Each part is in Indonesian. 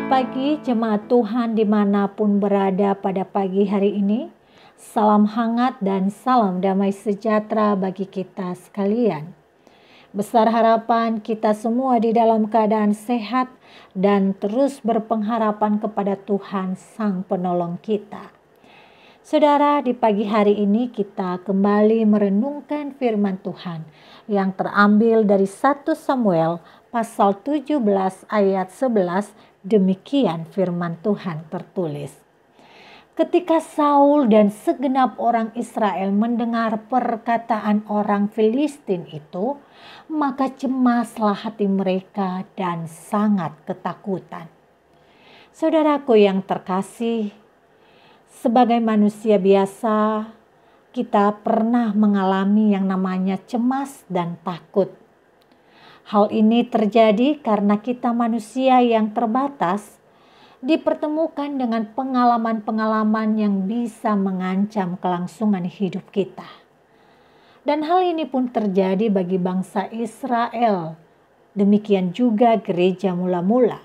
Selamat pagi jemaat Tuhan dimanapun berada pada pagi hari ini. Salam hangat dan salam damai sejahtera bagi kita sekalian. Besar harapan kita semua di dalam keadaan sehat dan terus berpengharapan kepada Tuhan Sang Penolong kita. Saudara, di pagi hari ini kita kembali merenungkan firman Tuhan yang terambil dari 1 Samuel pasal 17 ayat 11. Demikian firman Tuhan tertulis. Ketika Saul dan segenap orang Israel mendengar perkataan orang Filistin itu, maka cemaslah hati mereka dan sangat ketakutan. Saudaraku yang terkasih, sebagai manusia biasa, kita pernah mengalami yang namanya cemas dan takut. Hal ini terjadi karena kita manusia yang terbatas dipertemukan dengan pengalaman-pengalaman yang bisa mengancam kelangsungan hidup kita. Dan hal ini pun terjadi bagi bangsa Israel. Demikian juga gereja mula-mula.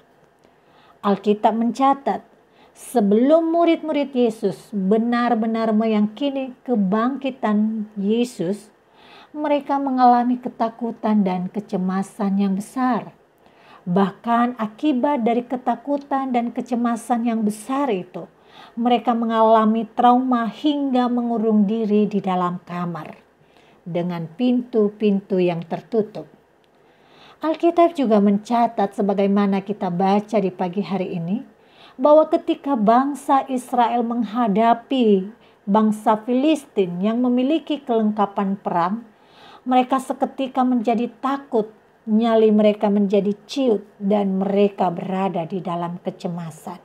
Alkitab mencatat, sebelum murid-murid Yesus benar-benar meyakini kebangkitan Yesus, mereka mengalami ketakutan dan kecemasan yang besar. Bahkan akibat dari ketakutan dan kecemasan yang besar itu, mereka mengalami trauma hingga mengurung diri di dalam kamar dengan pintu-pintu yang tertutup. Alkitab juga mencatat sebagaimana kita baca di pagi hari ini, bahwa ketika bangsa Israel menghadapi bangsa Filistin yang memiliki kelengkapan perang, mereka seketika menjadi takut, nyali mereka menjadi ciut, dan mereka berada di dalam kecemasan.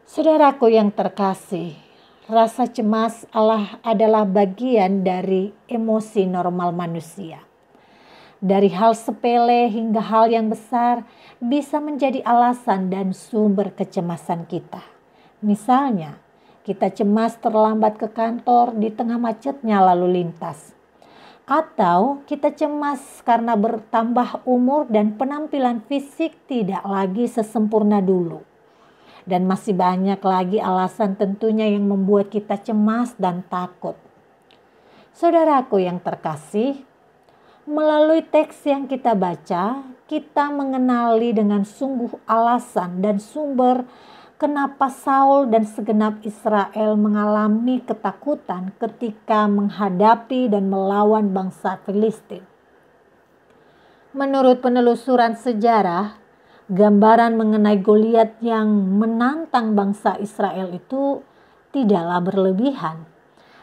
Saudaraku yang terkasih, rasa cemas adalah bagian dari emosi normal manusia. Dari hal sepele hingga hal yang besar bisa menjadi alasan dan sumber kecemasan kita. Misalnya, kita cemas terlambat ke kantor di tengah macetnya lalu lintas. Atau kita cemas karena bertambah umur dan penampilan fisik tidak lagi sesempurna dulu. Dan masih banyak lagi alasan tentunya yang membuat kita cemas dan takut. Saudaraku yang terkasih, melalui teks yang kita baca, kita mengenali dengan sungguh alasan dan sumber kenapa Saul dan segenap Israel mengalami ketakutan ketika menghadapi dan melawan bangsa Filistin. Menurut penelusuran sejarah, gambaran mengenai Goliat yang menantang bangsa Israel itu tidaklah berlebihan.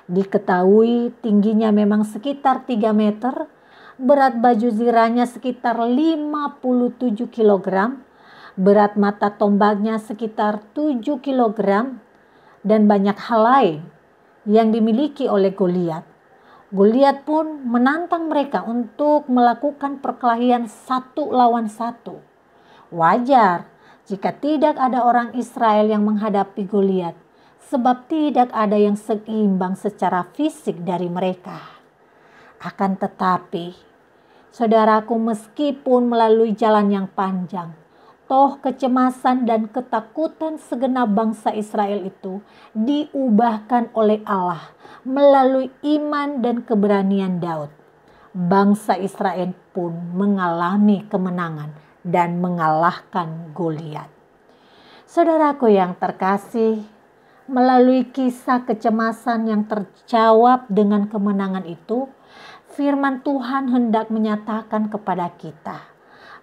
Diketahui tingginya memang sekitar 3 meter, berat baju zirahnya sekitar 57 kilogram, berat mata tombaknya sekitar 7 kg, dan banyak hal lain yang dimiliki oleh Goliat. Goliat pun menantang mereka untuk melakukan perkelahian 1 lawan 1. Wajar jika tidak ada orang Israel yang menghadapi Goliat, sebab tidak ada yang seimbang secara fisik dari mereka. Akan tetapi, saudaraku, meskipun melalui jalan yang panjang, toh kecemasan dan ketakutan segenap bangsa Israel itu diubahkan oleh Allah melalui iman dan keberanian Daud. Bangsa Israel pun mengalami kemenangan dan mengalahkan Goliat. Saudaraku yang terkasih, melalui kisah kecemasan yang terjawab dengan kemenangan itu, firman Tuhan hendak menyatakan kepada kita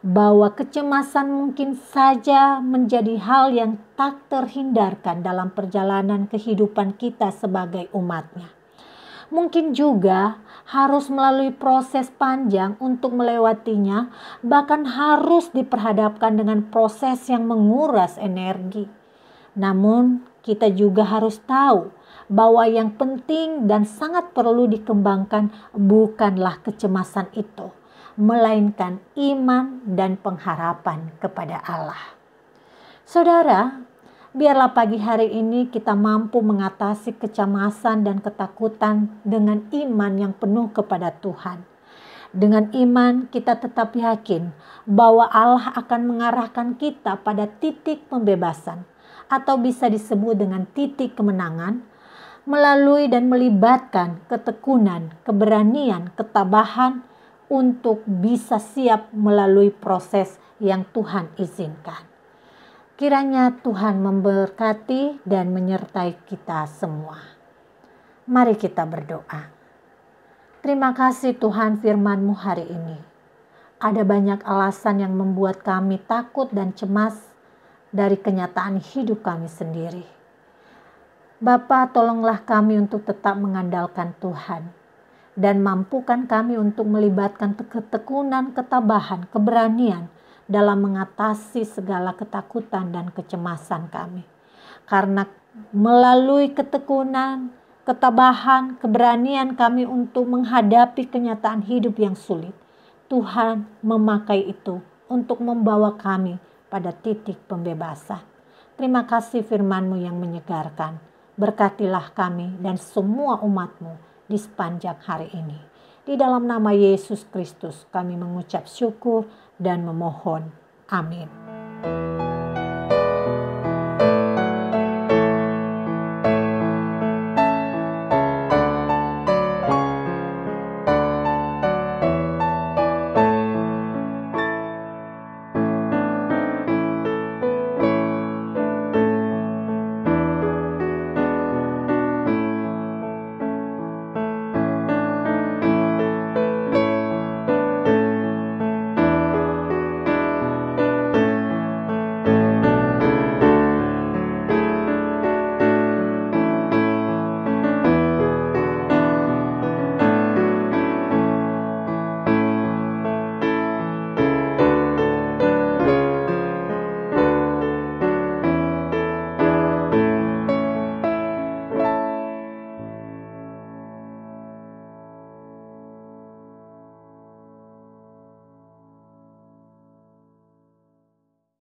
bahwa kecemasan mungkin saja menjadi hal yang tak terhindarkan dalam perjalanan kehidupan kita sebagai umatnya. Mungkin juga harus melalui proses panjang untuk melewatinya, bahkan harus diperhadapkan dengan proses yang menguras energi. Namun kita juga harus tahu bahwa yang penting dan sangat perlu dikembangkan bukanlah kecemasan itu, melainkan iman dan pengharapan kepada Allah. Saudara, biarlah pagi hari ini kita mampu mengatasi kecemasan dan ketakutan dengan iman yang penuh kepada Tuhan. Dengan iman kita tetap yakin bahwa Allah akan mengarahkan kita pada titik pembebasan, atau bisa disebut dengan titik kemenangan, melalui dan melibatkan ketekunan, keberanian, ketabahan untuk bisa siap melalui proses yang Tuhan izinkan. Kiranya Tuhan memberkati dan menyertai kita semua. Mari kita berdoa. Terima kasih Tuhan, firman-Mu hari ini. Ada banyak alasan yang membuat kami takut dan cemas dari kenyataan hidup kami sendiri. Bapa, tolonglah kami untuk tetap mengandalkan Tuhan dan mampukan kami untuk melibatkan ketekunan, ketabahan, keberanian dalam mengatasi segala ketakutan dan kecemasan kami. Karena melalui ketekunan, ketabahan, keberanian kami untuk menghadapi kenyataan hidup yang sulit, Tuhan memakai itu untuk membawa kami pada titik pembebasan. Terima kasih firman-Mu yang menyegarkan. Berkatilah kami dan semua umat-Mu di sepanjang hari ini. Di dalam nama Yesus Kristus kami mengucap syukur dan memohon. Amin.